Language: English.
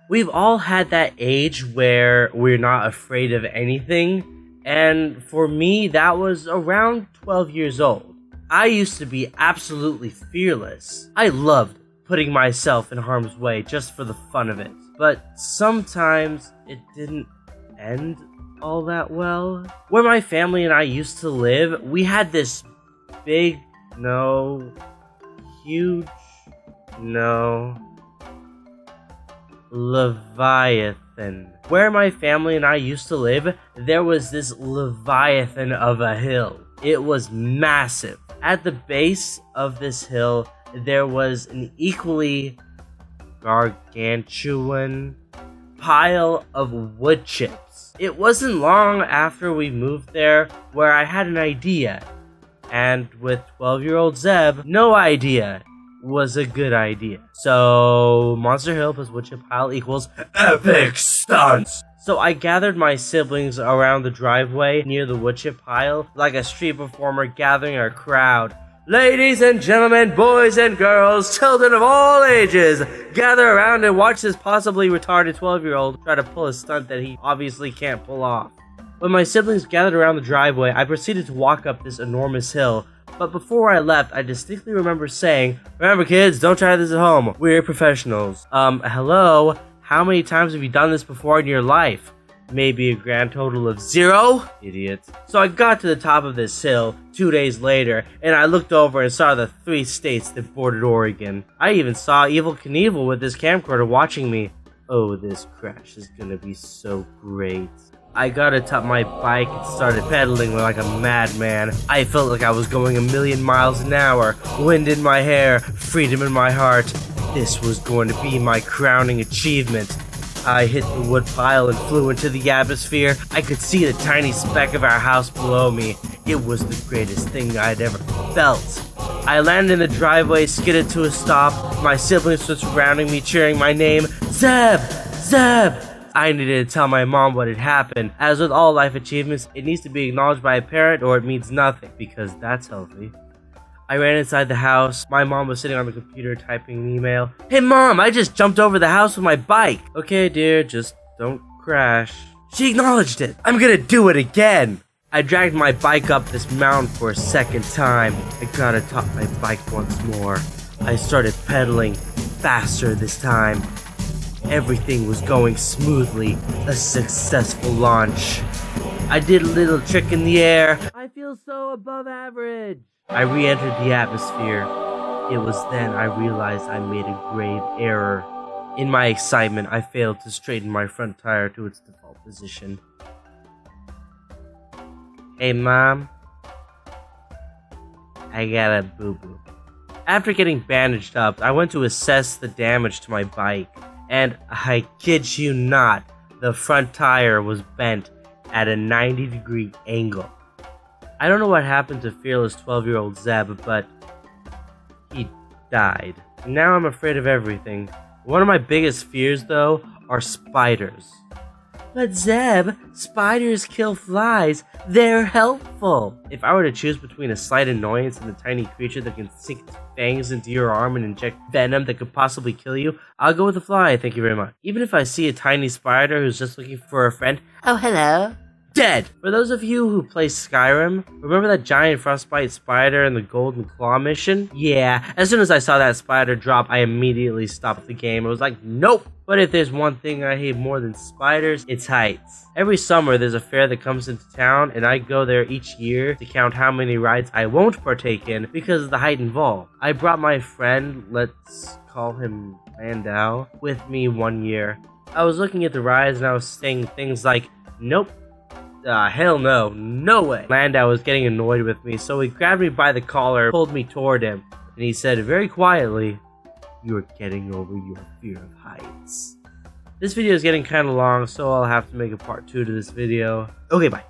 We've all had that age where we're not afraid of anything, and for me, that was around 12 years old. I used to be absolutely fearless. I loved putting myself in harm's way just for the fun of it. But sometimes it didn't end all that well. Where my family and I used to live, we had this big, huge, Leviathan. Where my family and I used to live, there was this Leviathan of a hill. It was massive. At the base of this hill, there was an equally gargantuan pile of wood chips. It wasn't long after we moved there where I had an idea. And with 12-year-old Zeb, no idea was a good idea. So, Monster Hill plus wood chip pile equals epic stunts! So I gathered my siblings around the driveway near the wood chip pile like a street performer gathering a crowd. Ladies and gentlemen, boys and girls, children of all ages, gather around and watch this possibly retarded 12-year-old try to pull a stunt that he obviously can't pull off. When my siblings gathered around the driveway, I proceeded to walk up this enormous hill. But before I left, I distinctly remember saying, "Remember kids, don't try this at home. We're professionals." Hello? How many times have you done this before in your life? Maybe a grand total of 0? Idiot. So I got to the top of this hill 2 days later, and I looked over and saw the 3 states that bordered Oregon. I even saw Evel Knievel with his camcorder watching me. Oh, this crash is gonna be so great. I got atop my bike and started pedaling like a madman. I felt like I was going a million miles an hour, wind in my hair, freedom in my heart. This was going to be my crowning achievement. I hit the wood pile and flew into the atmosphere. I could see the tiny speck of our house below me. It was the greatest thing I'd ever felt. I landed in the driveway, skidded to a stop. My siblings were surrounding me, cheering my name. Zeb! Zeb! I needed to tell my mom what had happened. As with all life achievements, it needs to be acknowledged by a parent or it means nothing, because that's healthy. I ran inside the house. My mom was sitting on the computer typing an email. "Hey mom, I just jumped over the house with my bike." "Okay dear, just don't crash." She acknowledged it. I'm gonna do it again. I dragged my bike up this mountain for a second time. I got atop my bike once more. I started pedaling faster this time. Everything was going smoothly, a successful launch. I did a little trick in the air. I feel so above average. I re-entered the atmosphere. It was then I realized I made a grave error. In my excitement, I failed to straighten my front tire to its default position. "Hey mom, I got a boo-boo." After getting bandaged up, I went to assess the damage to my bike. And I kid you not, the front tire was bent at a 90-degree angle. I don't know what happened to fearless 12-year-old Zeb, but he died. Now I'm afraid of everything. One of my biggest fears, though, are spiders. "But Zeb, spiders kill flies. They're helpful." If I were to choose between a slight annoyance and a tiny creature that can sink its fangs into your arm and inject venom that could possibly kill you, I'll go with the fly, thank you very much. Even if I see a tiny spider who's just looking for a friend, "Oh, hello." Dead! For those of you who play Skyrim, remember that giant frostbite spider in the Golden Claw mission? Yeah, as soon as I saw that spider drop, I immediately stopped the game. I was like, nope! But if there's one thing I hate more than spiders, it's heights. Every summer there's a fair that comes into town, and I go there each year to count how many rides I won't partake in because of the height involved. I brought my friend, let's call him Landau, with me one year. I was looking at the rides and I was saying things like, nope. Hell no, no way. Landau was getting annoyed with me, so he grabbed me by the collar, pulled me toward him, and he said very quietly, "You're getting over your fear of heights." This video is getting kinda long, so I'll have to make a part 2 to this video. Okay, bye.